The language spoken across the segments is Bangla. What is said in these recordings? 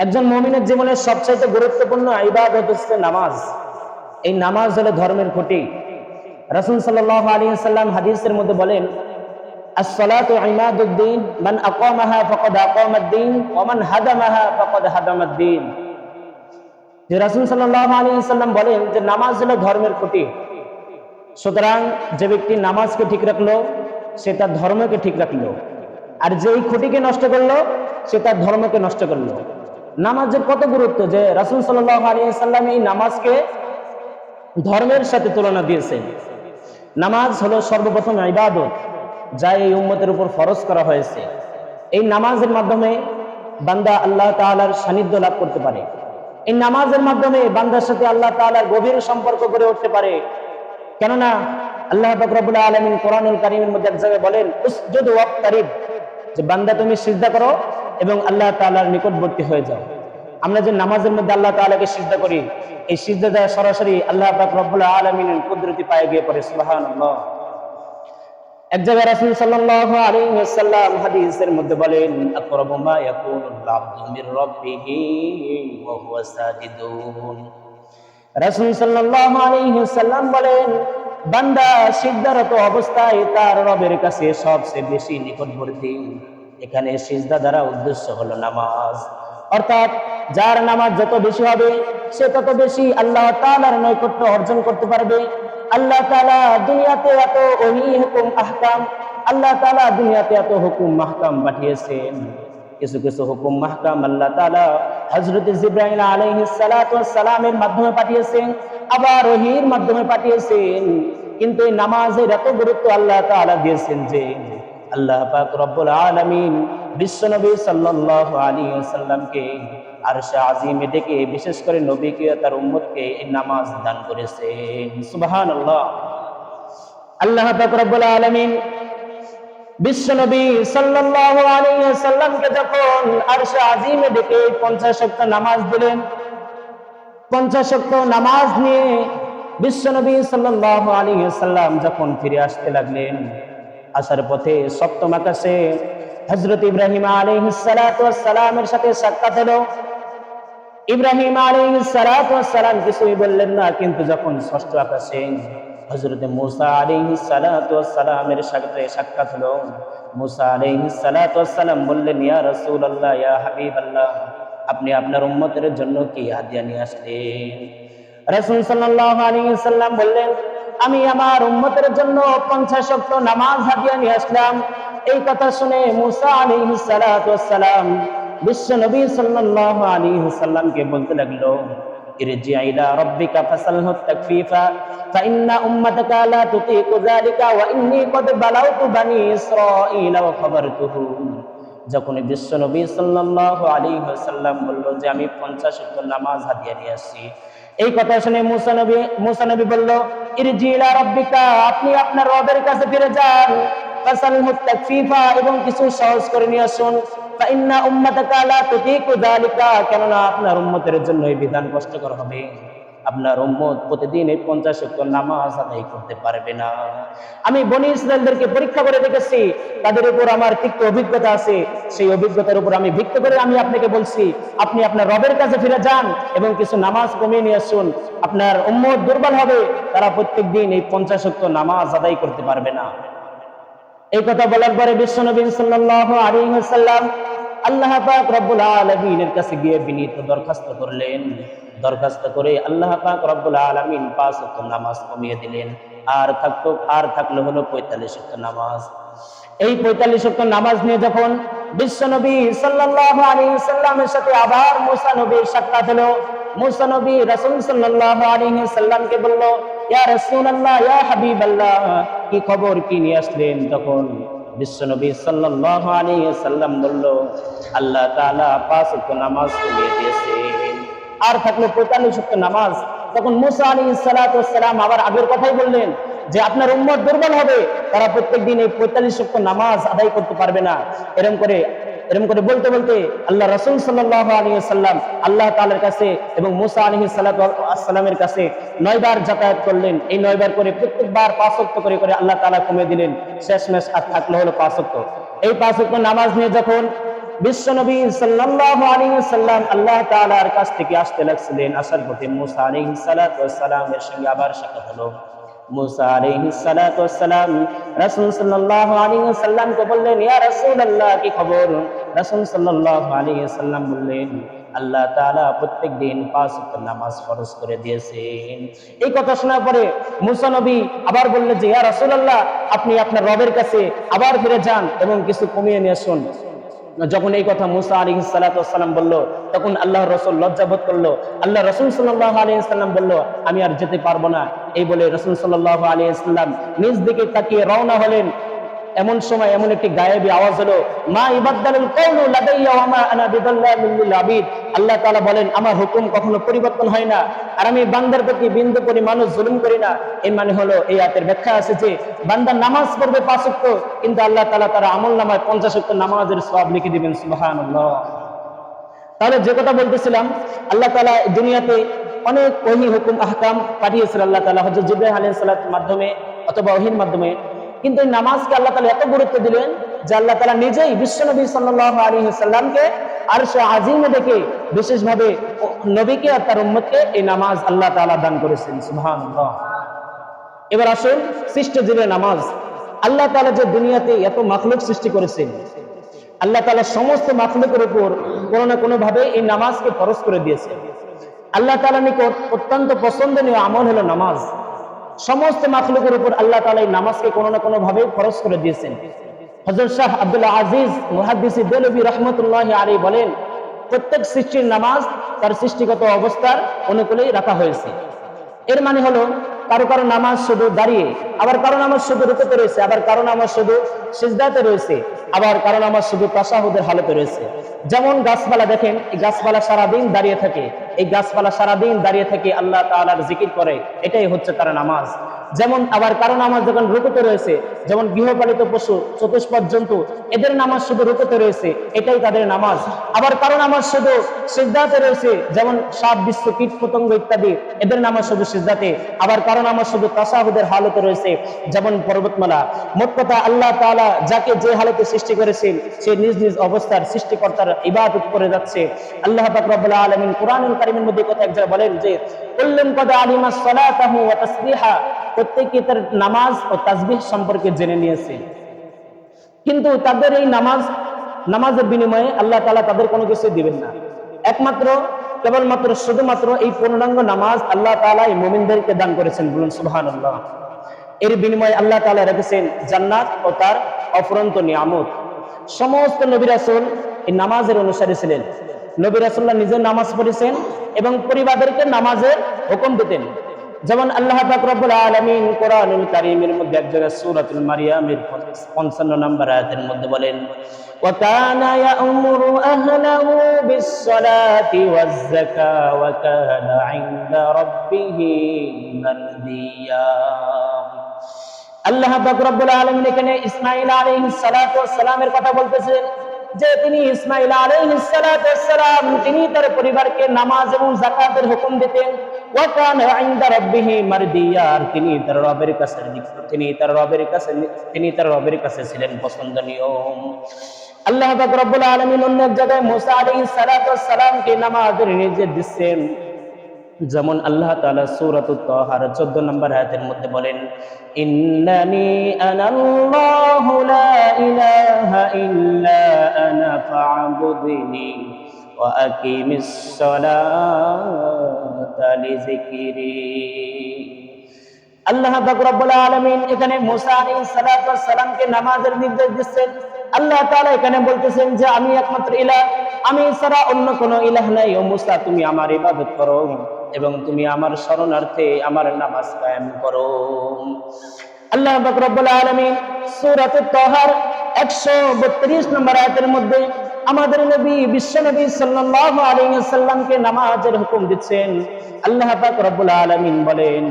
একজন মুমিনের জীবনের সবচাইতে গুরুত্বপূর্ণ ইবাদত হচ্ছে নামাজ। এই নামাজ হলো ধর্মের খুঁটি। রাসূল সাল্লাল্লাহু আলাইহি ওয়াসাল্লাম হাদিসের মধ্যে বলেন, আস-সালাতু ইমাদুদ্দিন, মান আকামাহা ফাকাদ আকামাদ-দ্বীন ওয়া মান হাদামাহা ফাকাদ হাদামাদ-দ্বীন। যে রাসূল সাল্লাল্লাহু আলাইহি ওয়াসাল্লাম বলেন যে নামাজ হলো ধর্মের খুঁটি। সুতরাং যে ব্যক্তি নামাজকে ঠিক রাখলো সে তার ধর্মকে ঠিক রাখলো, আর যেই খুঁটিকে নষ্ট করলো সে তার ধর্মকে নষ্ট করলো। নামাজের কত গুরুত্ব যে রাসূল সাল্লাল্লাহু আলাইহি ওয়াসাল্লাম এই নামাজকে ধর্মের সাথে তুলনা দিয়েছেন। নামাজ হলো সর্বপ্রথম ইবাদত, যা এই উম্মতের উপর ফরজ করা হয়েছে। এই নামাজের মাধ্যমে বান্দা আল্লাহ তাআলার সান্নিধ্য লাভ করতে পারে। এই নামাজের মাধ্যমে বান্দার সাথে আল্লাহ তাআলার গভীর সম্পর্ক গড়ে উঠতে পারে। কেননা আল্লাহ পাক রব্বুল আলামিন কোরআনুল কারীমের মধ্যে এক জায়গায় বলেন, উসজুদ ওয়াক্তারিব, যে বান্দা তুমি সিজদা করো এবং আল্লাহ তাআলার নিকটবর্তী হয়ে যাও। আমরা যে নামাজের মধ্যে আল্লাহ তাআলাকে সিজদা করি, এই সিজদা দ্বারা সরাসরি আল্লাহ পাক রব্বুল আলামিনের কুদরতি পায়ে গিয়ে পড়ে। সুবহানাল্লাহ। এক জায়গায় রাসূল সাল্লাল্লাহু আলাইহি ওয়াসাল্লাম হাদিসের মধ্যে বলেন, আকরাবু মা ইয়াকুনুল আবদু মির রাব্বিহি ওয়া হুয়া সাজিদুন। রাসূল সাল্লাল্লাহু আলাইহি ওয়াসাল্লাম বলেন, বান্দা সিজদারত অবস্থায় তার রবের কাছে সবচেয়ে বেশি নিকটবর্তী। এখানে সিজদা দ্বারা উদ্দেশ্য হলো নামাজ, অর্থাৎ যার নামাজ যত বেশি হবে সে তত বেশি আল্লাহ তাআলার নৈকট্য অর্জন করতে পারবে। আল্লাহ তাআলা দুনিয়াতে এত ওহী হুকুম আহকাম, আল্লাহ তাআলা দুনিয়াতে এত হুকুম মাহকাম পাঠিয়েছেন। কিছু কিছু হুকুম মাহকাম আল্লাহ তাআলা হযরত জিবরাইল আলাইহিস সালাতু ওয়াস সালামের মাধ্যমে পাঠিয়েছেন, আবার ওহীর মাধ্যমে পাঠিয়েছেন। কিন্তু এই নামাজের এত গুরুত্ব আল্লাহ তাআলা দিয়েছেন যে আল্লাহ পাক রব্বুল আলামিন বিশ্বনবী সাল্লাল্লাহু আলাইহি ওয়াসাল্লামকে আরশে আজিমে ডেকে বিশেষ করে নবীকে তার উম্মতকে এই নামাজ দান করেছেন। সুবহানাল্লাহ। আল্লাহ পাক রব্বুল আলামিন বিশ্বনবী সাল্লাল্লাহু আলাইহি ওয়াসাল্লামকে যখন আরশে আজিমে ডেকে 50 ওয়াক্ত নামাজ দিলেন, 50 ওয়াক্ত নামাজ নিয়ে বিশ্বনবী সাল্লাল্লাহু আলাইহি ওয়াসাল্লাম যখন ফিরে আসতে লাগলেন, আসার পথে সপ্তম আকাশে হযরত ইব্রাহিম আলাইহিস সালাতু ওয়াস সালামের সাথে সাক্ষাৎ হলো। ইব্রাহিম আলাইহিস সালাতু ওয়াস সালাম কিছুই বললেন না, কিন্তু যখন ষষ্ঠ আকাশে হযরত মূসা আলাইহিস সালাতু ওয়াস সালামের সাথে সাক্ষাৎ হলো, মূসা আলাইহিস সালাতু ওয়াস সালাম বললেন, ইয়া রাসূলুল্লাহ, ইয়া হাবিবাল্লাহ, আপনি আপনার উম্মতের জন্য কি হাদিয়া নিয়ে আসলেন? রাসূল সাল্লাল্লাহু আলাইহি ওয়াসাল্লাম বললেন, আমি আমার উম্মতের জন্য 50 ওয়াক্ত নামাজ হাদিয়া নিয়ে আসলাম। এই কথা শুনে মূসা আলাইহিস সালাতু ওয়াস সালাম বিশ্ব নবী সাল্লাল্লাহু আলাইহি ওয়াসাল্লামকে বলতে লাগলো, ইরজি ইলা রাব্বিকা ফাসালহু তাকফীফা ফাইন্না উম্মাতাকা লা তুতিকু যালিকা ওয়া ইন্নী ক্বাদ বালাউতু বানি ইসরাঈলা ওয়া খাবারতুহুম। যখন বিশ্ব নবী সাল্লাল্লাহু আলাইহি ওয়াসাল্লাম বলল যে আমি 50 ওয়াক্ত নামাজ হাদিয়া নিয়ে আসছি, এই কথা শুনে মূসা নবী বলল, ইরজি ইলা রাব্বিকা, আপনি আপনার রবের কাছে ফিরে যান, ফাসালহু তাকফীফা, এবং কিছু সহজ করে নিয়ে আসুন। ফাইন্না উম্মাতাকা লা তুতিকু যালিকা, কেননা আপনার উম্মতের জন্য এই বিধান কষ্টকর হবে। আপনার উম্মত প্রতিদিন এই 50 ওয়াক্ত নামাজ আদায় করতে পারবে না। আমি বনী ইসরাইলদেরকে পরীক্ষা করে দেখেছি, তাদের উপর আমার তিক্ত অভিজ্ঞতা আছে। সেই অভিজ্ঞতার উপর আমি ভিত্তি করে আমি আপনাকে বলছি, আপনি আপনার রবের কাছে ফিরে যান এবং কিছু নামাজ কমিয়ে নিয়ে আসুন। আপনার উম্মত দুর্বল হবে, তারা প্রত্যেকদিন এই 50 ওয়াক্ত নামাজ আদায় করতে পারবে না। এই কথা বলার পরে বিশ্বনবী সাল্লাল্লাহু আলাইহি ওয়াসাল্লাম আল্লাহ পাক রব্বুল আলামিনের কাছে গিয়ে বিনীত দরখাস্ত করলেন। দরখাস্ত করে আল্লাহ পাক রব্বুল আলামিন 5 ওয়াক্ত নামাজ কমিয়ে দিলেন। আর থাকলো হলো 45 ওয়াক্ত নামাজ। এই 45 ওয়াক্ত নামাজ নিয়ে যখন বিশ্বনবী সাল্লাল্লাহু আলাইহি ওয়াসাল্লামের সাথে আবার মূসা নবীর সাক্ষাৎ হলো, মূসা নবী রাসূল সাল্লাল্লাহু আলাইহি ওয়াসাল্লামকে বলল, ইয়া রাসূলুল্লাহ, ইয়া হাবিবাল্লাহ, কি খবর, কি নিয়ে আসলেন? তখন বিশ্বনবী সাল্লাল্লাহু আলাইহি ওয়াসাল্লাম বলল, আল্লাহ তাআলা 5 ওয়াক্ত নামাজ কমিয়ে দিয়েছেন, আর থাকলো 45 ওয়াক্ত নামাজ। তখন মূসা আলাইহিস সালাতু ওয়াস সালাম আবার আগের কথাই বললেন যে আপনার উম্মত দুর্বল হবে, তারা প্রত্যেকদিন এই 45 ওয়াক্ত নামাজ আদায় করতে পারবে না। এরকম করে বলতে বলতে আল্লাহ রাসূল সাল্লাল্লাহু আলাইহি ওয়াসাল্লাম আল্লাহ তাআলার কাছে এবং মূসা আলাইহিস সালাতু ওয়াস সালামের কাছে 9 বার যাতায়াত করলেন। এই 9 বার করে প্রত্যেকবার 5 ওয়াক্ত করে আল্লাহ তাআলা কমিয়ে দিলেন। শেষমেশ আর থাকলো হলো 5 ওয়াক্ত। এই 5 ওয়াক্ত নামাজ নিয়ে যখন বিশ্বনবী সাল্লাল্লাহু আলাইহি ওয়াসাল্লাম আল্লাহ তাআলার কাছ থেকে আসতে লাগছিলেন। আসার পথে মুসা আলাইহিস সালাতু ওয়াস সালামের সঙ্গে আবার সাক্ষাৎ হলো। মুসা আলাইহিস সালাতু ওয়াস সালাম রাসূল সাল্লাল্লাহু আলাইহি ওয়াসাল্লামকে বললেন, ইয়া রাসূলুল্লাহ, কি খবর? রাসূল সাল্লাল্লাহু আলাইহি ওয়াসাল্লাম বললেন, আল্লাহ তাআলা প্রত্যেকদিন 5 ওয়াক্ত নামাজ ফরজ করে দিয়েছেন। এই কথা শোনার পরে মুসা নবী আবার বললেন যে, ইয়া রাসূলুল্লাহ, আপনি আপনার রবের কাছে আবার ফিরে যান এবং কিছু কমিয়ে নিয়ে আসুন। যখন এই কথা মুসা আলাইহিস সালাতু ওয়াস সালাম বলল, তখন আল্লাহর রাসূল লজ্জা বোধ করলো। আল্লাহ রাসূল সাল্লাল্লাহু আলাইহি ওয়াসাল্লাম বলল, আমি আর যেতে পারবো না। এই বলে রাসূল সাল্লাল্লাহু আলাইহি ওয়াসাল্লাম নিজ দিকে তাকিয়ে রওনা হলেন। এমন সময় এমন একটি গায়েবী আওয়াজ হলো, মা ইবাদদালুল কাউলু লাদাইয়া ওয়া মা আনা বিদাল্লামিল লিল আবিদ। আল্লাহ তাআলা বলেন, আমার হুকুম কখনো পরিবর্তন হয় না, আর আমি বান্দার প্রতি বিন্দু পরিমাণও জুলুম করি না। এর মানে হলো, এই আয়াতের ব্যাখ্যা আছে যে বান্দা নামাজ পড়বে 5 ওয়াক্ত, কিন্তু আল্লাহ তাআলা তার আমলনামায় 50 ওয়াক্ত নামাজের সওয়াব লিখে দিবেন। সুবহানাল্লাহ। তাহলে যে কথা বলতেছিলাম, আল্লাহ তাআলা দুনিয়াতে অনেক ওহী হুকুম আহকাম পাঠিয়েছেন আল্লাহ তাআলা হযরত জিবরাইল আলাইহিস সালামের মাধ্যমে অথবা ওহীর মাধ্যমে। কিন্তু এই নামাজকে আল্লাহ তাআলা এত গুরুত্ব দিলেন যে আল্লাহ তাআলা নিজেই বিশ্বনবী সাল্লাল্লাহু আলাইহি ওয়াসাল্লামকে আরশে আজিমে ডেকে বিশেষভাবে নবীকে আর তার উম্মতকে এই নামাজ আল্লাহ তাআলা দান করেছেন। সুবহানাল্লাহ। এবার আসুন সৃষ্টি জীবের নামাজ। আল্লাহ তাআলা যে দুনিয়াতে এত মাখলুক সৃষ্টি করেছেন, আল্লাহ তাআলা সমস্ত মাখলুকের উপর কোনো না কোনো ভাবে এই নামাজকে ফরজ করে দিয়েছেন। আল্লাহ তাআলার নিকট অত্যন্ত পছন্দনীয় আমল হলো নামাজ। সমস্ত মাখলুকের উপর আল্লাহ তাআলা এই নামাজকে কোনো না কোনো ভাবে ফরজ করে দিয়েছেন। হযরত শাহ আব্দুল আজিজ মুহাদ্দিস দেলভী রাহমাতুল্লাহি আলাইহি বলেন, প্রত্যেক সৃষ্টির নামাজ তার সৃষ্টিগত অবস্থার অনুকূলেই রাখা হয়েছে। এর মানে হলো, কারো কারো নামাজ শুধু দাঁড়িয়ে, আবার কারো নামাজ শুধু রুকুতে রয়েছে, আবার কারো নামাজ শুধু সিজদাতে রয়েছে, আবার কারো নামাজ শুধু তাশাহুদের হালতে রয়েছে। যেমন গাছপালা দেখেন, এই গাছপালা সারাদিন দাঁড়িয়ে থাকে, এই গাছপালা সারাদিন দাঁড়িয়ে থেকে আল্লাহ তাআলার জিকির করে, এটাই হচ্ছে তার নামাজ। যেমন আবার কারো নামাজ যখন রুকুতে রয়েছে, যেমন গৃহপালিত পশু, চতুষ্পদ জন্তু, এদের নামাজ শুধু রুকুতে রয়েছে, এটাই তাদের নামাজ। আবার কারো নামাজ শুধু সিজদাতে রয়েছে, যেমন সাপ, বিশ্ব, কীট পতঙ্গ ইত্যাদি, এদের নামাজ শুধু সিজদাতে। আবার কারো নামাজ শুধু তাশাহুদের হালতে রয়েছে, যেমন পর্বতমালা। মোট কথা, আল্লাহ তাআলা যাকে যে হালতে সৃষ্টি করেছেন, সে নিজ নিজ অবস্থার সৃষ্টিকর্তার ইবাদত করে যাচ্ছে। আল্লাহ পাক রব্বুল আলামিন কুরআনুল কারীমের মধ্যে কথা এক জায়গায় বলেন যে, কুল্লুন কদ আলিমা সালাতাহু ওয়া তাসবিহা, প্রত্যেকে তার নামাজ ও তাসবিহ সম্পর্কে জেনে নিয়েছে, কিন্তু তাদের এই নামাজের বিনিময়ে আল্লাহ তাআলা তাদের কোনো কিছু দিবেন না। একমাত্র কেবলমাত্র শুধুমাত্র এই পূর্ণাঙ্গ নামাজ আল্লাহ তাআলা এই মুমিনদেরকে দান করেছেন। বলুন সুবহানাল্লাহ। এর বিনিময়ে আল্লাহ তাআলা রেখেছেন জান্নাত ও তার অফুরন্ত নিয়ামত। সমস্ত নবী রাসূল এই নামাজের অনুসারী ছিলেন। নবী রাসূলুল্লাহ নিজে নামাজ পড়েছেন এবং পরিবারকে নামাজের হুকুম দিতেন। যেমন আল্লাহ পাক রব্বুল আলামিন কোরআনুল কারীমের মধ্যে এক জায়গায় সূরাতুল মারইয়ামের 55 নম্বর আয়াতের মধ্যে বলেন, ওয়া কানা ইয়া'মুরু আহলাহু বিস-সালাতি ওয়াজ-যাকা ওয়া কানা 'ইনদা রাব্বিহি মারদিয়া। আল্লাহ পাক রব্বুল আলামিন এখানে ইসমাঈল আলাইহিস সালাতু ওয়াস সালামের কথা বলতেছেন যে তিনি ইসমাঈল আলাইহিস সালাতু ওয়াস সালাম তিনি তার পরিবারকে নামাজ এবং যাকাতের হুকুম দিতেন। ওয়া কানা ইনদা রাব্বিহি মারদিয়া, তিনি তার রবের কাছে ছিলেন পছন্দনীয়। আল্লাহ পাক রব্বুল আলামিন অন্য এক জায়গায় মুসা আলাইহিস সালাতু ওয়াস সালামকে নামাজের নির্দেশ দিচ্ছেন। যেমন আল্লাহ তাআলা সূরাতুত তাহার 14 নম্বর আয়াতের মধ্যে বলেন, ইন্নানি আনাল্লাহু লা ইলাহা ইল্লা আনা ফা'বুদনি ওয়া আকিমিস সালাতা লিযিকরি। আল্লাহ পাক রব্বুল আলামিন এখানে মুসা আলাইহিস সালাতু ওয়াস সালামকে নামাজের নির্দেশ দিচ্ছেন। আল্লাহ তাআলা এখানে বলতেছেন যে আমি একমাত্র ইলাহ, আমি ছাড়া অন্য কোনো ইলাহ নাই। ও মুসা, তুমি আমার ইবাদত করো এবং তুমি আমার শরণার্থে আমার নামাজ কায়েম করো। আল্লাহ পাক রব্বুল আলামিন সূরাতুত তাহার 132 নম্বর আয়াতের মধ্যে আমাদের নবী বিশ্বনবী সাল্লাল্লাহু আলাইহি ওয়াসাল্লামকে নামাজের হুকুম দিচ্ছেন। আল্লাহ পাক রব্বুল আলামিন বলেন,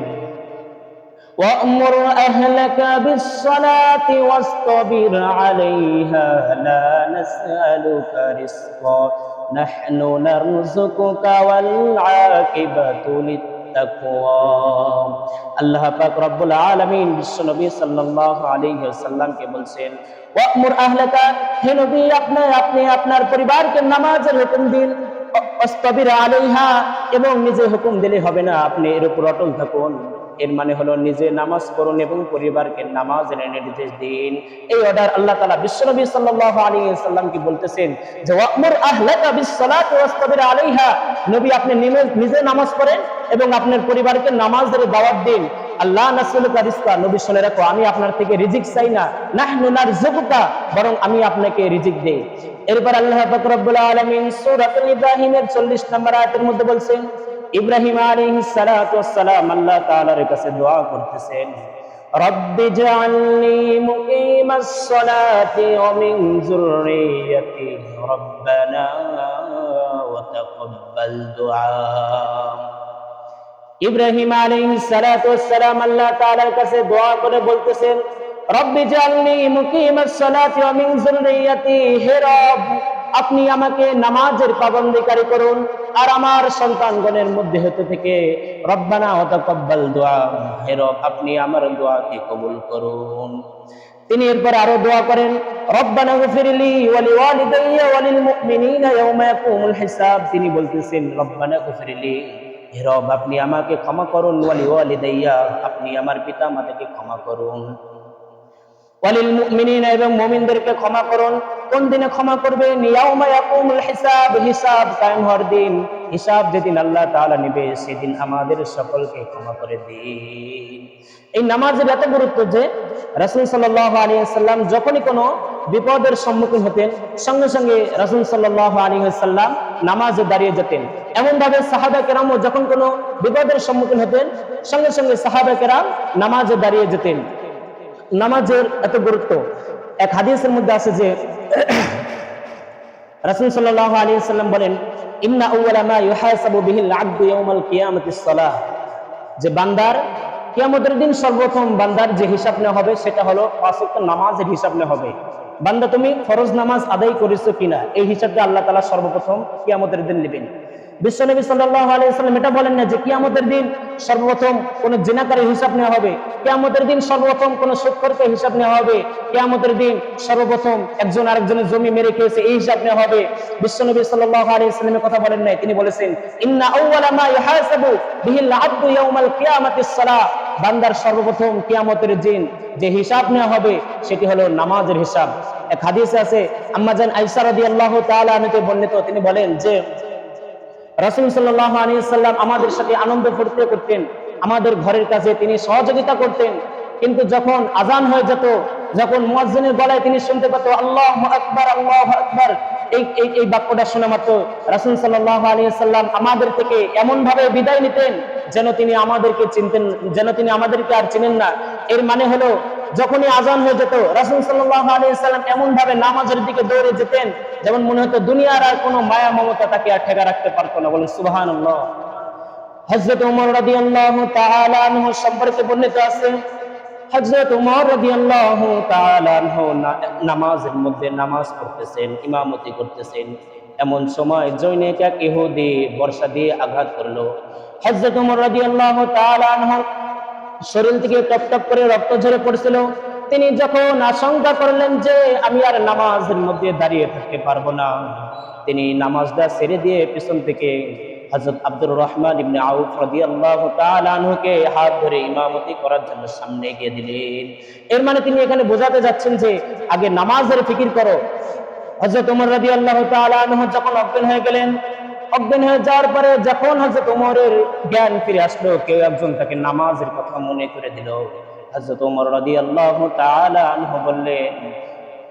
وَأْمُرْ أَهْلَكَ بِالصَّلَاةِ وَاصْطَبِرْ عَلَيْهَا لَا نَسْأَلُكَ رِزْقًا نَحْنُ نَرْزُقُكَ وَالْعَاقِبَةُ التقوى আল্লাহ পাক রব্বুল আলামিন বিশ্ব নবী সাল্লাল্লাহু আলাইহি ওয়াসাল্লামকে বলছেন ওয়া'মুর আহলাকা, হে নবী আপনি আপনার পরিবারকে নামাজের হুকুম দিন, ওয়াসতাবির আলাইহা, এবং নিজে হুকুম দিলে হবে না, আপনি এর উপর অটল থাকুন। এর মানে হলো নিজে নামাজ পড়ুন এবং পরিবারকে নামাজের নির্দেশ দিন। এই অর্ডার আল্লাহ তাআলা বিশ্বনবী সাল্লাল্লাহু আলাইহি ওয়াসাল্লামকে বলতেছেন যে ওয়া'মুর আহলাকা বিস-সালাতি ওয়াসতাবির আলাইহা, নবী আপনি নিজে নামাজ পড়েন এবং আপনার পরিবারকে নামাজের দাওয়াত দিন। আল্লাহ নাসলুকা রিজকা, নবী শুনে রাখো আমি আপনার থেকে রিজিক চাই না, নাহনু নারযুকুকা, বরং আমি আপনাকে রিজিক দেই। এরপর আল্লাহ পাক রব্বুল আলামিন সূরাতুল ইব্রাহিমের 40 নম্বর আয়াতের মধ্যে বলছেন ইব্রাহিম আলাইহিস সালাতু ওয়াস সালাম আল্লাহ তাআলার কাছে দোয়া করতেছেন রব্বি জাআলনি মুকিমাস সালাতি ওয়া মিন যুররিয়্যাতি রব্বানা ওয়া তাকাব্বাল দুআ। ইব্রাহিম আলাইহিস সালাতু ওয়াস সালাম আল্লাহ তাআলার কাছে দোয়া করে বলতেছেন রব্বি জাআলনি মুকিমাস সালাতি ওয়া মিন যুররিয়্যাতি, হে রব আপনি আমাকে নামাজের পাবন্দীকারী করুন আর আমার সন্তানগণের মধ্যে হতে থেকে রব্বানা ওয়া তাকাব্বাল দুআ, হে রব আপনি আমার দোয়াকে কবুল করুন। তিনি এরপর আরো দোয়া করেন রব্বানা গফিরলি ওয়া লিওয়ালিদাইয়া ওয়া লিল মুমিনিনা ইয়াওমা ইয়াকুমুল হিসাব। তিনি বলতেছেন রব্বানা গফিরলি, হে রব আপনি আমাকে ক্ষমা করুন, ওয়া লিওয়ালিদাইয়া আপনি আমার পিতামাতাকে ক্ষমা করুন, ওয়ালিল মুমিনিনা এবং মুমিনদেরকে ক্ষমা করুন। কোন দিনে ক্ষমা করবেন? ইয়াউমা ইয়াকুমুল হিসাব, হিসাব কায়েম হওয়ার দিন, হিসাব যেদিন আল্লাহ তাআলা নেবে সেদিন আমাদের সকলকে ক্ষমা করে দিন। এই নামাজের এত গুরুত্ব যে রাসূল সাল্লাল্লাহু আলাইহি ওয়াসাল্লাম যখনই কোনো বিপদের সম্মুখীন হতেন সঙ্গে সঙ্গে রাসূল সাল্লাল্লাহু আলাইহি ওয়াসাল্লাম নামাজে দাঁড়িয়ে যেতেন। এমন ভাবে সাহাবা কেরামও যখন কোনো বিপদের সম্মুখীন হতেন সঙ্গে সঙ্গে সাহাবা কেরাম নামাজে দাঁড়িয়ে যেতেন। নামাজের এত গুরুত্ব এক হাদিসের মধ্যে আছে যে রাসূল সাল্লাল্লাহু আলাইহি ওয়াসাল্লাম বলেন ইন্না আউওয়ালা মা ইউহাসাবু বিহিল আবদু ইয়াউমাল কিয়ামাতিস সালাহ, যে বান্দার কিয়ামতের দিন সর্বপ্রথম বান্দার যে হিসাব নেওয়া হবে সেটা হলো 5 ওয়াক্ত নামাজের হিসাব নেওয়া হবে। বান্দা তুমি ফরজ নামাজ আদায় করেছো কিনা এই হিসাবটা আল্লাহ তাআলা সর্বপ্রথম কিয়ামতের দিন নেবেন। বিশ্বনবী সাল্লাল্লাহু আলাইহি ওয়াসাল্লাম এটা বলেন না যে কিয়ামতের দিন সর্বপ্রথম কোন জিনাকারীর হিসাব নেওয়া হবে, কিয়ামতের দিন সর্বপ্রথম কোন সুদখোরের হিসাব নেওয়া হবে, কিয়ামতের দিন সর্বপ্রথম একজন আরেকজনের জমি মেরে খেয়েছে এই হিসাব নেওয়া হবে। বিশ্বনবী সাল্লাল্লাহু আলাইহি ওয়াসাল্লামের কথা বলেন নাই, তিনি বলেছেন ইন্না আউওয়ালা মা ইউহাসাবু বিহিল আবদু ইয়াউমাল কিয়ামাতিস সালাহ, বান্দার সর্বপ্রথম কিয়ামতের দিন যে হিসাব নেওয়া হবে সেটি হলো নামাজের হিসাব। এক হাদিসে আছে আম্মা জান আয়েশা রাদিয়াল্লাহু তাআলা আনহা বর্ণিত, তিনি বলেন যে রাসূল সাল্লাল্লাহু আলাইহি ওয়াসাল্লাম আমাদের সাথে আনন্দ ফুর্তি করতেন, আমাদের ঘরের কাছে তিনি সহযোগিতা করতেন, কিন্তু যখন আজান হয়ে যেত, যখন মুয়াজ্জিনের গলায় তিনি শুনতে পেত আল্লাহু আকবার আল্লাহু আকবার, এই বাক্যটা শোনা মাত্র রাসূল সাল্লাল্লাহু আলাইহি ওয়াসাল্লাম আমাদের থেকে এমন ভাবে বিদায় নিতেন যেন তিনি আমাদেরকে চিনতেন, যেন তিনি আমাদেরকে আর চিনেন না। এর মানে হলো যখনই আজান হয়ে যেত রাসূল সাল্লাল্লাহু আলাইহি ওয়াসাল্লাম এমন ভাবে নামাজের দিকে দৌড়ে যেতেন যেমন মনে হতো দুনিয়ার আর কোনো মায়া মমতা তাকে আর ঠেকা রাখতে পারতো না। বলেন সুবহানাল্লাহ। হযরত ওমর রাদিয়াল্লাহু তাআলা আনহু সম্পর্কে বর্ণিত আছে হযরত ওমর রাদিয়াল্লাহু তাআলা আনহু নামাজের মধ্যে নামাজ পড়তেছেন, ইমামতি করতেছেন, এমন সময় জৈনিক এক ইহুদি বর্ষা দিয়ে আঘাত করলো। হযরত ওমর রাদিয়াল্লাহু তাআলা আনহু শরীর থেকে টপ টপ করে রক্ত ঝরে পড়ছিল। তিনি যখন আশঙ্কা করলেন যে আমি আর নামাজের মধ্যে দাঁড়িয়ে থাকতে পারবো না, তিনি নামাজটা ছেড়ে দিয়ে পিছন থেকে হযরত আব্দুর রহমান ইবনে আউফ রাদিয়াল্লাহু তাআলা আনহুকে হাত ধরে ইমামতি করার জন্য সামনে এগিয়ে দিলেন। এর মানে তিনি এখানে বোঝাতে যাচ্ছেন যে আগে নামাজের ফিকির করো। হযরত ওমর রাদিয়াল্লাহু তাআলা আনহু যখন অজ্ঞান হয়ে গেলেন, অজ্ঞান হয়ে যাওয়ার পরে যখন হযরত ওমরের জ্ঞান ফিরে আসলো, কেউ একজন তাকে নামাজের কথা মনে করে দিল। হযরত ওমর রাদিয়াল্লাহু তাআলা আনহু বললেন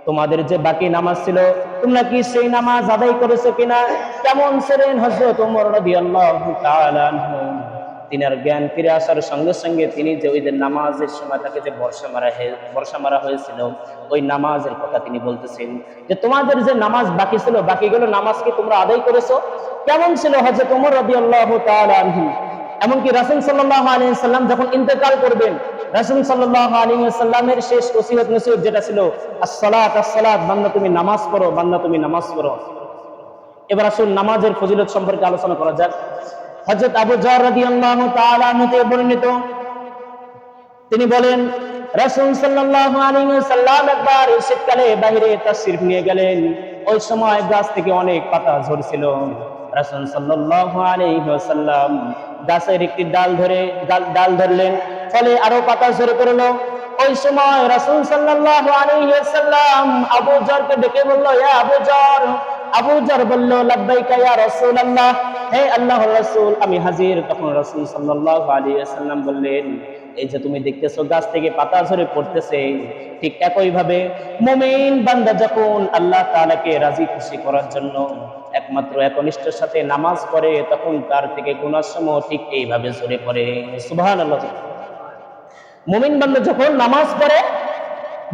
তোমাদের যে বাকি নামাজ ছিল তোমরা কি সেই নামাজ আদায় করেছো কিনা? কেমন ছিলেন হযরত ওমর রাদিয়াল্লাহু তাআলা আনহু? তিনার জ্ঞান ফিরে আসার সঙ্গে সঙ্গে তিনি যে ওই দিন নামাজের সময় তাকে যে বর্ষা মারা হয়েছিল ওই নামাজের কথা তিনি বলতেছেন যে তোমাদের যে নামাজ বাকি ছিল বাকিগুলো নামাজ কি তোমরা আদায় করেছো? কেমন ছিল হযরত ওমর রাদিয়াল্লাহু তাআলা আনহু? এমনকি রাসূল সাল্লাল্লাহু আলাইহি ওয়াসাল্লাম যখন ইন্তেকাল করবেন, রাসূল সাল্লাল্লাহু আলাইহি ওয়াসাল্লামের শেষ ওসিয়ত নসিহত যেটা ছিল আসসালাত আসসালাত, বান্দা তুমি নামাজ পড়ো, বান্দা তুমি নামাজ পড়ো। এবার আসুন নামাজের ফজিলত সম্পর্কে আলোচনা করা যাক। হযরত আবু যর রাদিয়াল্লাহু তাআলা আনহু থেকে বর্ণিত, তিনি বলেন রাসূল সাল্লাল্লাহু আলাইহি ওয়াসাল্লাম একবার শীতকালে বাইরে তাশরিফ নিয়ে গেলেন। ওই সময় গাছ থেকে অনেক পাতা ঝরছিল। রাসূল সাল্লাল্লাহু আলাইহি ওয়াসাল্লাম গাছের একটি ডাল ধরলেন, ফলে আরো পাতা ঝরে পড়ল। ওই সময় রাসূল সাল্লাল্লাহু আলাইহি ওয়াসাল্লাম আবু যরকে ডেকে বলল, ইয়া আবু যর। আবু যর বলল, লাব্বাইকা ইয়া রাসূলুল্লাহ, হে আল্লাহর রাসূল, আমি হাজির। তখন রাসূল সাল্লাল্লাহু আলাইহি ওয়াসাল্লাম বললেন, এই যে তুমি দেখতেছো গাছ থেকে পাতা ঝরে পড়তেছে, ঠিক একই ভাবে মুমিন বান্দা যখন আল্লাহ তাআলাকে রাজি খুশি করার জন্য একমাত্র একনিষ্ঠের সাথে নামাজ পড়ে, তখন তার থেকে গুনাহসমূহ ঠিক এইভাবে ঝরে পড়ে। সুবহানাল্লাহ। মুমিন বান্দা যখন নামাজ পড়ে,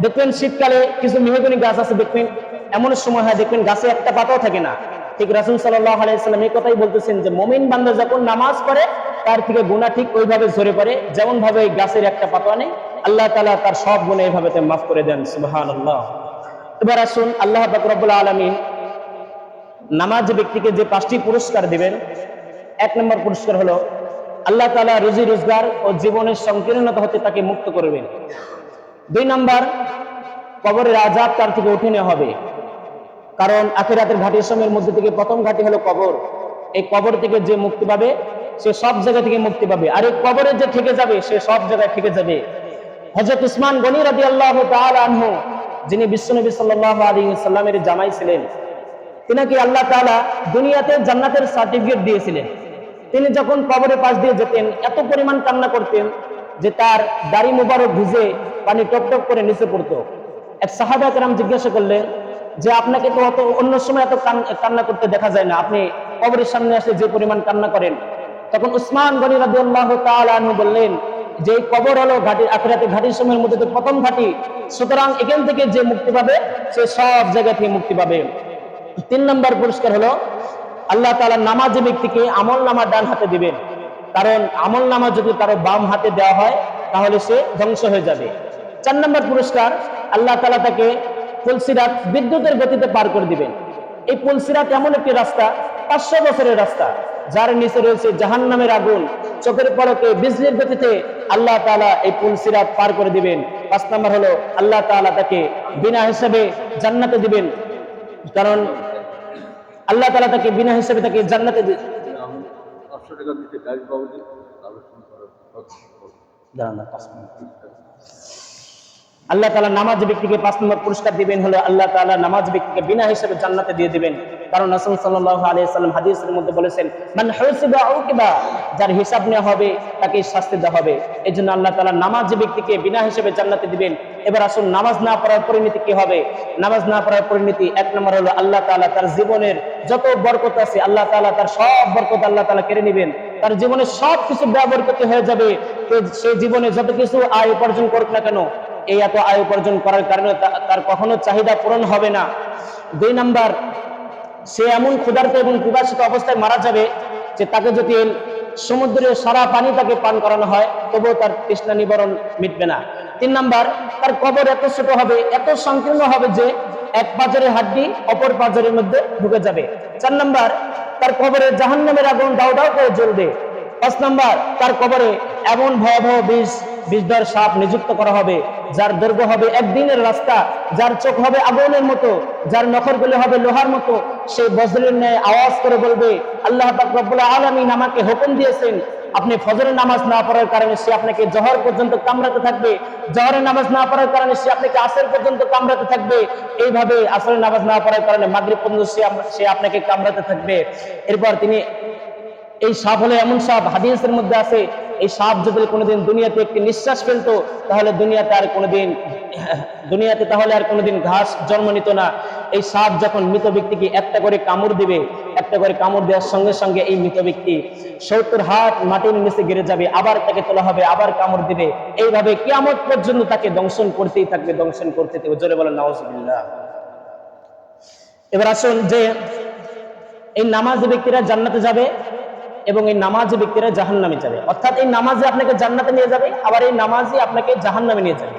দেখবেন শীতকালে কিছু মেহগনি গাছ আছে, দেখবেন এমন সময় হয় দেখবেন গাছে একটা পাতাও থাকে না। ঠিক রাসূল সাল্লাল্লাহু আলাইহি ওয়াসাল্লাম এই কথাই বলতেছেন যে মুমিন বান্দা যখন নামাজ পড়ে তার থেকে গুনাহ ঠিক ওইভাবে ঝরে পড়ে যেমন ভাবে গাছের একটা পাতা নেই, আল্লাহ তাআলা তার সব গুনাহ এইভাবে মাফ করে দেন। সুবহানাল্লাহ। এবার আসুন, আল্লাহ পাক রব্বুল আলামিন নামাজ ব্যক্তিকে যে 5টি পুরস্কার দিবেন, 1 নম্বর পুরস্কার হলো আল্লাহ তাআলা রুজি রোজগার ও জীবনের সংকীর্ণতা হতে তাকে মুক্ত করবেন। 2 নম্বর, কবরের আযাব তার থেকে উঠে নেওয়া হবে, কারণ আখিরাতের ঘাটির সময়ের মধ্যে থেকে প্রথম ঘাটি হলো কবর। এই কবর থেকে যে মুক্তি পাবে সে সব জায়গা থেকে মুক্তি পাবে, আর এই কবরে যে থেকে যাবে সে সব জায়গায় থেকে যাবে। হযরত উসমান গনি রাদিয়াল্লাহু তাআলা আনহু, যিনি বিশ্বনবী সাল্লাল্লাহু আলাইহি ওয়াসাল্লামের জামাই ছিলেন, তিনাকে আল্লাহ তাআলা দুনিয়াতে জান্নাতের সার্টিফিকেট দিয়েছিলেন। তিনি যখন কবরের পাশ দিয়ে যেতেন এত পরিমাণ কান্না করতেন যে তার দাড়ি মুবারক ভিজে পানি টপ টপ করে নিচে পড়তো। এক সাহাবা কেরাম জিজ্ঞাসা করলেন যে আপনাকে তো অত অন্য সময় এত কান্না করতে দেখা যায় না, আপনি কবরের সামনে আসলে যে পরিমাণ কান্না করেন। তখন উসমান গনি রাদিয়াল্লাহু তাআলা আনহু বললেন যে এই কবর হলো ঘাটি, আখিরাতের ঘাটির সময়ের মধ্যে তো প্রথম ঘাটি, সুতরাং এখান থেকে যে মুক্তি পাবে সে সব জায়গা থেকে মুক্তি পাবে। 3 নম্বর পুরস্কার হলো আল্লাহ তাআলা নামাজি ব্যক্তিকে আমল নামা ডান হাতে দিবেন, কারণ আমল নামা যদি কারো বাম হাতে দেওয়া হয় তাহলে সে ধ্বংস হয়ে যাবে। 4 নম্বর পুরস্কার, আল্লাহ তাআলা তাকে পুলসিরাত বিদ্যুতের গতিতে পার করে দিবেন। এই পুলসিরাত এমন একটি রাস্তা, 500 বছরের রাস্তা, যার নিচে রয়েছে জাহান্নামের আগুন। চোখের পলকে বিজলির গতিতে আল্লাহ তাআলা এই পুলসিরাত পার করে দিবেন। 5 নম্বর হলো আল্লাহ তাআলা তাকে বিনা হিসাবে জান্নাতে দিবেন, কারণ আল্লাহ তাআলা তাকে বিনা হিসাবে তাকে জান্নাতে দিবেন। আল্লাহ তাআলা নামাজ ব্যক্তিকে 5 নম্বর পুরস্কার দিবেন হলো আল্লাহ তাআলা নামাজ ব্যক্তিকে বিনা হিসাবে জান্নাতে দিয়ে দিবেন, কারণ রাসূল সাল্লাল্লাহু আলাইহি ওয়াসাল্লাম হাদিসের মধ্যে বলেছেন, মান হুসিবা উকিবা, যার হিসাব নেওয়া হবে তাকে শাস্তি দেওয়া হবে। এজন্য আল্লাহ তাআলা নামাজ ব্যক্তিকে বিনা হিসাবে জান্নাতে দিবেন। এবার আসুন, নামাজ না পড়ার পরিণতি কি হবে? নামাজ না পড়ার পরিণতি 1 নম্বর হলো আল্লাহ তাআলা তার জীবনের যত বরকত আছে আল্লাহ তাআলা তার সব বরকত আল্লাহ তাআলা কেড়ে নেবেন, তার জীবনে সব কিছু ব্যবহৃত হয়ে যাবে। সে জীবনে যত কিছু আয় উপার্জন করুক না কেন, এই এত আয় উপার্জন করার কারণে তার কখনো চাহিদা পূরণ হবে না। 2 নম্বর, সে এমন ক্ষুধার্ত এবং পিপাসিত অবস্থায় মারা যাবে যে তাকে যদি সমুদ্রের সারা পানি তাকে পান করানো হয় তবুও তার তৃষ্ণা নিবারণ মিটবে না। 3 নম্বর, তার কবর এত ছোট হবে, এত সংকীর্ণ হবে যে এক পাঁজরের হাড্ডি অপর পাঁজরের মধ্যে ঢুকে যাবে। 4 নম্বর, তার কবরে জাহান্নামের আগুন দাউ দাউ করে জ্বলবে। 5 নম্বর, তার কবরে এমন ভয়াবহ বিষধর সাপ নিযুক্ত করা হবে যার দৈর্ঘ্য হবে 1 দিনের রাস্তা, যার চোখ হবে আগুনের মতো, যার নখরগুলো হবে লোহার মতো। সেই বজ্রের ন্যায় আওয়াজ করে বলবে, আল্লাহ পাক রব্বুল আলামিন আমাকে হুকুম দিয়েছেন আপনি ফজরের নামাজ না পড়ার কারণে সে আপনাকে জোহর পর্যন্ত কামড়াতে থাকবে, জোহরের নামাজ না পড়ার কারণে সে আপনাকে আসর পর্যন্ত কামড়াতে থাকবে, এইভাবে আসরের নামাজ না পড়ার কারণে মাগরিব পর্যন্ত সে আপনাকে কামড়াতে থাকবে। এরপর তিনি, এই সাপ হলো এমন সাপ, হাদিসের মধ্যে আছে এই সাপ যদি কোনোদিন দুনিয়াতে একটি নিঃশ্বাস ফেলতো তাহলে দুনিয়াতে আর কোনোদিন ঘাস জন্ম নিত না। এই সাপ যখন মৃত ব্যক্তিকে একটা করে কামড় দিবে, একটা করে কামড় দেওয়ার সঙ্গে সঙ্গে এই মৃত ব্যক্তি 70 হাত মাটির নিচে গিরে যাবে, আবার তাকে তোলা হবে, আবার কামড় দিবে, এইভাবে কিয়ামত পর্যন্ত তাকে দংশন করতেই থাকবে, দংশন করতে থাকবে। জোরে বলেন নাউজুবিল্লাহ। এবার আসুন যে এই নামাজি ব্যক্তিরা জান্নাতে যাবে এবং এই নামাজি ব্যক্তিরা জাহান্নামে যাবে, অর্থাৎ এই নামাজি আপনাকে জান্নাতে নিয়ে যাবে, আবার এই নামাজি আপনাকে জাহান্নামে নিয়ে যাবে।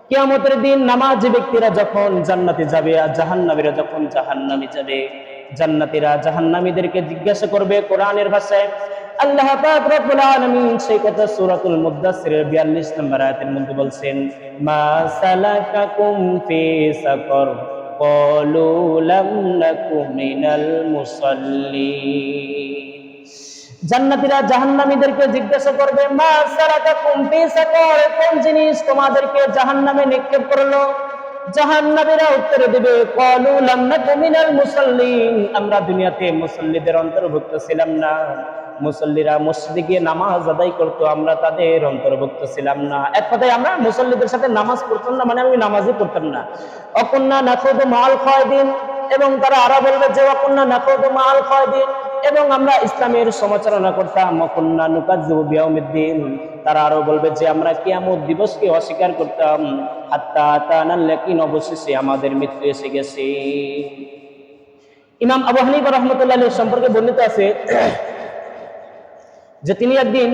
কিয়ামতের দিন নামাজি ব্যক্তিরা যখন জান্নাতে যাবে আর জাহান্নামীরা যখন জাহান্নামে যাবে, জান্নাতীরা জাহান্নামীদেরকে জিজ্ঞাসা করবে কোরআনের ভাষায়। আল্লাহ পাক রব্বুল আলামিন সেই কথা সূরাতুল মুদ্দাসসিরের 42 নম্বর আয়াতের মধ্যে বলছেন, মা সালাকাকুম ফি সাকর ক্বালু লাম নাকু মিনাল মুসাল্লিন। জান্নাতীরা জাহান্নামীদেরকে জিজ্ঞাসা করবে, মা সালাকাকুম ফি সাকর, কোন জিনিস তোমাদেরকে জাহান্নামে নিক্ষেপ করলো? জাহান্নামীরা উত্তর দেবে, ক্বালু লাম নাকু মিনাল মুসাল্লিন, আমরা দুনিয়াতে মুসল্লিদের অন্তর্ভুক্ত ছিলাম না। মুসল্লিরা মসজিদে গিয়ে নামাজ আদায় করতো, আমরা তাদের অন্তর্ভুক্ত ছিলাম না। এক কথায় আমরা মুসল্লিদের সাথে নামাজ পড়তাম না, মানে আমি নামাজই পড়তাম না। অকুন্না নাখুদু মাআল খায়দিন, এবং তারা আরো বলবে যে অকুন্না নাখুদু মাআল খায়দিন, এবং আমরা ইসলামের সমালোচনা করতাম। অকুন্না নুকাজ্জিবু বিয়াউমিদ্দিন, তারা আরো বলবে যে আমরা কিয়ামত দিবসকে অস্বীকার করতাম। হাত্তা আতানাল ইয়াকিন, অবশেষে আমাদের মৃত্যু এসে গেছে। ইমাম আবু হানিফা রাহমাতুল্লাহ আলাইহি সম্পর্কে বর্ণিত আছে যে তিনি একদিন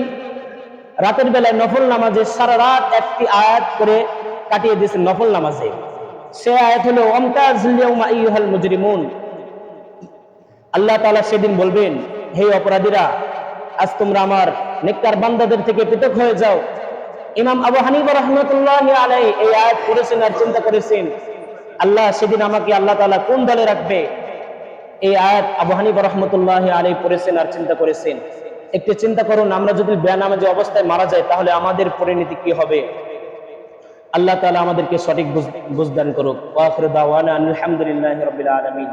রাতের বেলায় নফল নামাজে সারা রাত একটি আয়াত করে কাটিয়ে দিয়েছেন নফল নামাজে। সে আয়াত হলো ওয়ামতাজিল ইয়াউমা আইয়ুহাল মুজরিমুন। আল্লাহ তাআলা সেদিন বলবেন, হে অপরাধীরা, আজ তোমরা আমার নেককার বান্দাদের থেকে পৃথক হয়ে যাও। ইমাম আবু হানিফা রাহমাতুল্লাহি আলাইহি এই আয়াত পড়েছেন আর চিন্তা করেছেন, আল্লাহ সেদিন আমাকে আল্লাহ তাআলা কোন দলে রাখবে। এই আয়াত আবু হানিফা রাহমাতুল্লাহি আলাইহি পড়েছেন আর চিন্তা করেছেন। একটু চিন্তা করুন, আমরা যদি বেনামাজি অবস্থায় মারা যাই তাহলে আমাদের পরিণতি কি হবে? আল্লাহ তাআলা আমাদেরকে সঠিক বুঝদান করুক। ওয়া আখিরু দাওয়ানা আলহামদুলিল্লাহি রাব্বিল আলামিন।